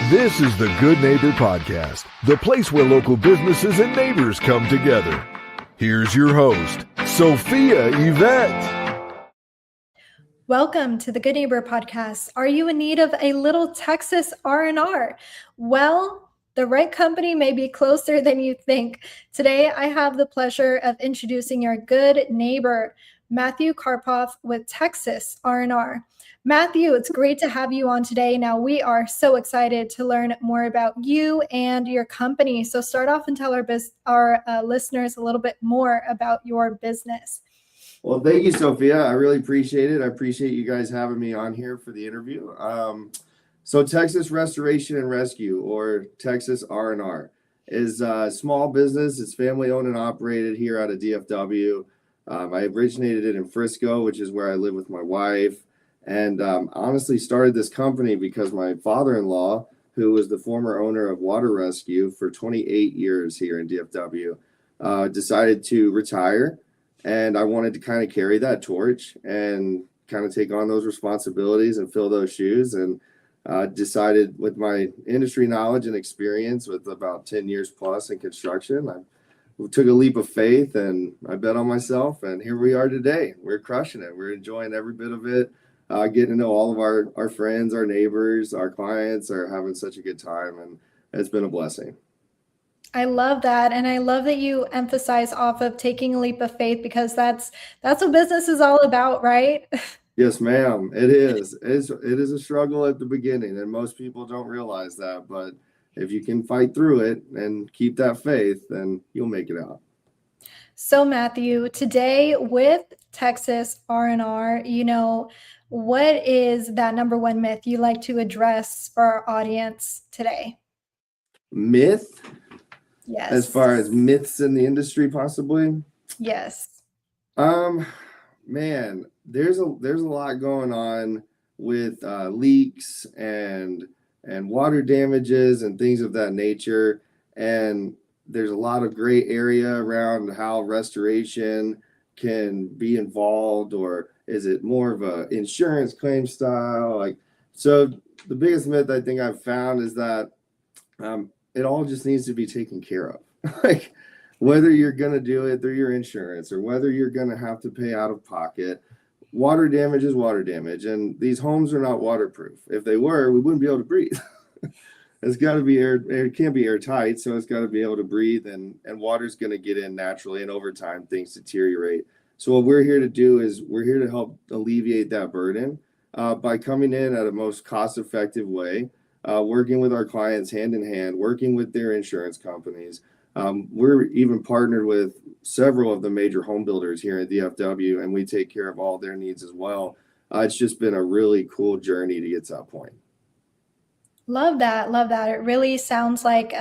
This is the Good Neighbor Podcast, the place where local businesses and neighbors come together. Here's your host, Sophia Yvette. Welcome to the Good Neighbor Podcast. Are you in need of a little Texas R&R? Well, the right company may be closer than you think. Today, I have the pleasure of introducing your good neighbor, Mathew Karpoff with Texas R&R. Mathew, it's great to have you on today. Now, we are so excited to learn more about you and your company. So start off and tell our listeners a little bit more about your business. Well, thank you, Sophia. I really appreciate it. I appreciate you guys having me on here for the interview. So Texas Restoration and Rescue, or Texas R&R, is a small business. It's family owned and operated here out of DFW. I originated it in Frisco, which is where I live with my wife. And honestly started this company because my father-in-law, who was the former owner of Water Rescue for 28 years here in DFW, decided to retire. And I wanted to kind of carry that torch and kind of take on those responsibilities and fill those shoes. And decided with my industry knowledge and experience with about 10 years plus in construction, I took a leap of faith and I bet on myself. And here we are today. We're crushing it. We're enjoying every bit of it. Getting to know all of our friends, our neighbors, our clients are having such a good time. And it's been a blessing. I love that. And I love that you emphasize off of taking a leap of faith, because that's what business is all about, right? Yes, ma'am. It is. It is a struggle at the beginning, and most people don't realize that. But if you can fight through it and keep that faith, then you'll make it out. So Mathew, today with Texas R&R, what is that number one myth you like to address for our audience today? Myth? Yes. As far as myths in the industry, possibly? Yes. Man, there's a lot going on with leaks and water damages and things of that nature. And there's a lot of gray area around how restoration can be involved, or is it more of a insurance claim style? So the biggest myth I think I've found is that it all just needs to be taken care of. Whether you're going to do it through your insurance or whether you're going to have to pay out of pocket, water damage is water damage. And these homes are not waterproof. If they were, we wouldn't be able to breathe. It's got to be it can't be airtight, so it's got to be able to breathe, and water's going to get in naturally, and over time things deteriorate. So what we're here to do is we're here to help alleviate that burden by coming in at a most cost-effective way, working with our clients hand in hand, working with their insurance companies. We're even partnered with several of the major home builders here in DFW, and we take care of all their needs as well. It's just been a really cool journey to get to that point. Love that. Love that. It really sounds like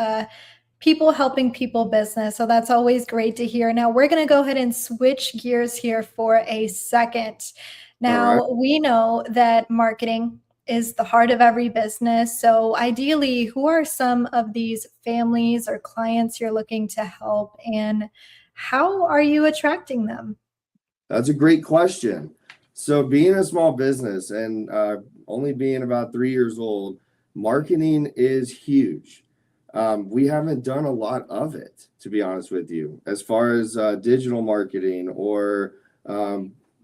people helping people business. So that's always great to hear. Now we're going to go ahead and switch gears here for a second. Now, All right. We know that marketing is the heart of every business. So ideally, who are some of these families or clients you're looking to help, and how are you attracting them? That's a great question. So being a small business and only being about 3 years old, marketing is huge. We haven't done a lot of it, to be honest with you, as far as digital marketing or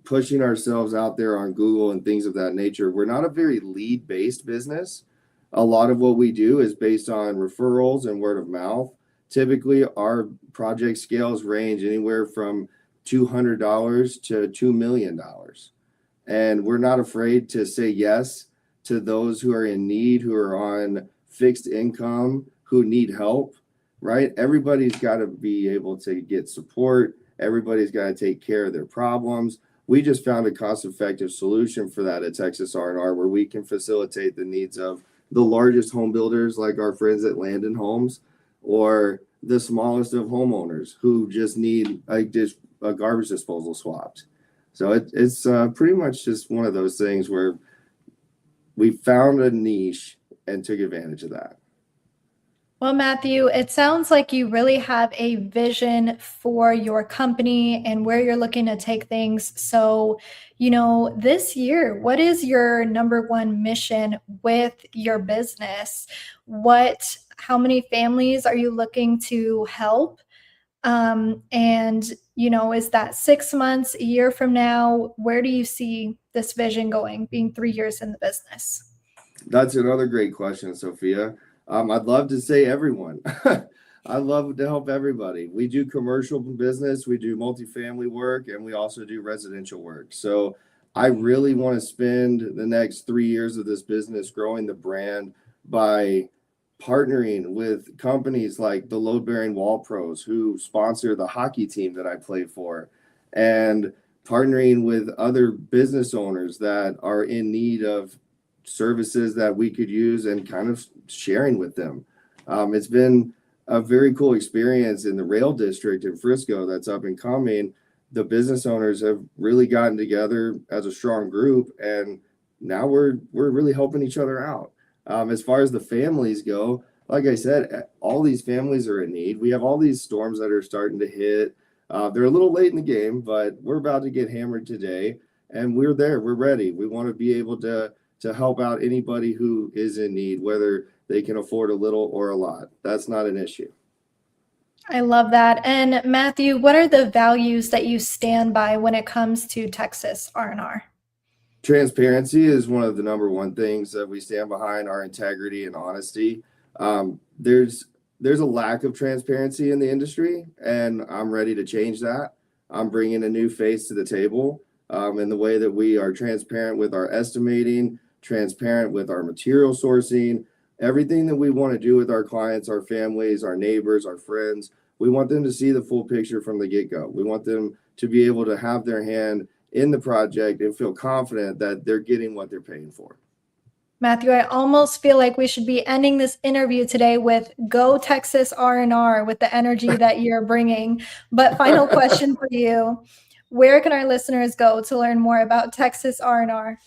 pushing ourselves out there on Google and things of that nature. We're not a very lead-based business. A lot of what we do is based on referrals and word of mouth. Typically, our project scales range anywhere from $200 to $2 million. And we're not afraid to say yes to those who are in need, who are on fixed income, who need help, right? Everybody's got to be able to get support. Everybody's got to take care of their problems. We just found a cost-effective solution for that at Texas R&R, where we can facilitate the needs of the largest home builders like our friends at Landon Homes, or the smallest of homeowners who just need a garbage disposal swapped. So it's pretty much just one of those things where we found a niche and took advantage of that. Well, Matthew, it sounds like you really have a vision for your company and where you're looking to take things. So, this year, what is your number one mission with your business? How many families are you looking to help? Is that 6 months, a year from now? Where do you see this vision going, being 3 years in the business? That's another great question, Sophia. I'd love to say everyone. I love to help everybody. We do commercial business, we do multifamily work, and we also do residential work. So I really want to spend the next 3 years of this business growing the brand by partnering with companies like the Load Bearing Wall Pros, who sponsor the hockey team that I play for, and partnering with other business owners that are in need of services that we could use and kind of sharing with them. It's been a very cool experience in the rail district in Frisco that's up and coming. The business owners have really gotten together as a strong group, and now we're really helping each other out. As far as the families go, like I said, all these families are in need. We have all these storms that are starting to hit. They're a little late in the game, but we're about to get hammered today, and we're there. We're ready. We want to be able to help out anybody who is in need, whether they can afford a little or a lot. That's not an issue. I love that. And Matthew, what are the values that you stand by when it comes to Texas R&R? Transparency is one of the number one things that we stand behind, our integrity and honesty. There's a lack of transparency in the industry, and I'm ready to change that. I'm bringing a new face to the table in the way that we are transparent with our estimating, transparent with our material sourcing, everything that we want to do with our clients, our families, our neighbors, our friends. We want them to see the full picture from the get-go. We want them to be able to have their hand in the project and feel confident that they're getting what they're paying for. Matthew, I almost feel like we should be ending this interview today with "Go Texas R&R" with the energy that you're bringing. But final question for you: where can our listeners go to learn more about Texas R&R?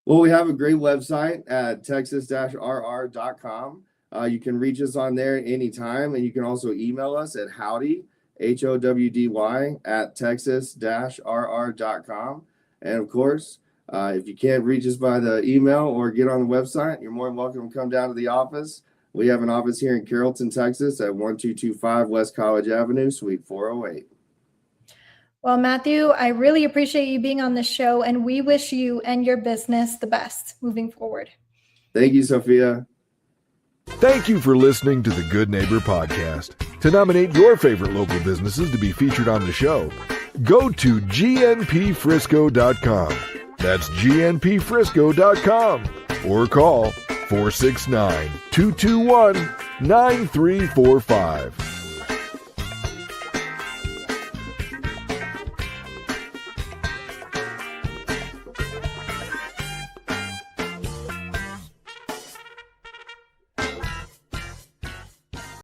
Well, we have a great website at texas-rr.com. You can reach us on there anytime, and you can also email us at howdy, HOWDY, at texas-rr.com. And of course, if you can't reach us by the email or get on the website, you're more than welcome to come down to the office. We have an office here in Carrollton, Texas at 1225 West College Avenue, Suite 408. Well, Matthew, I really appreciate you being on the show, and we wish you and your business the best moving forward. Thank you, Sophia. Thank you for listening to the Good Neighbor Podcast. To nominate your favorite local businesses to be featured on the show, go to gnpfrisco.com. That's gnpfrisco.com, or call 469-221-9345.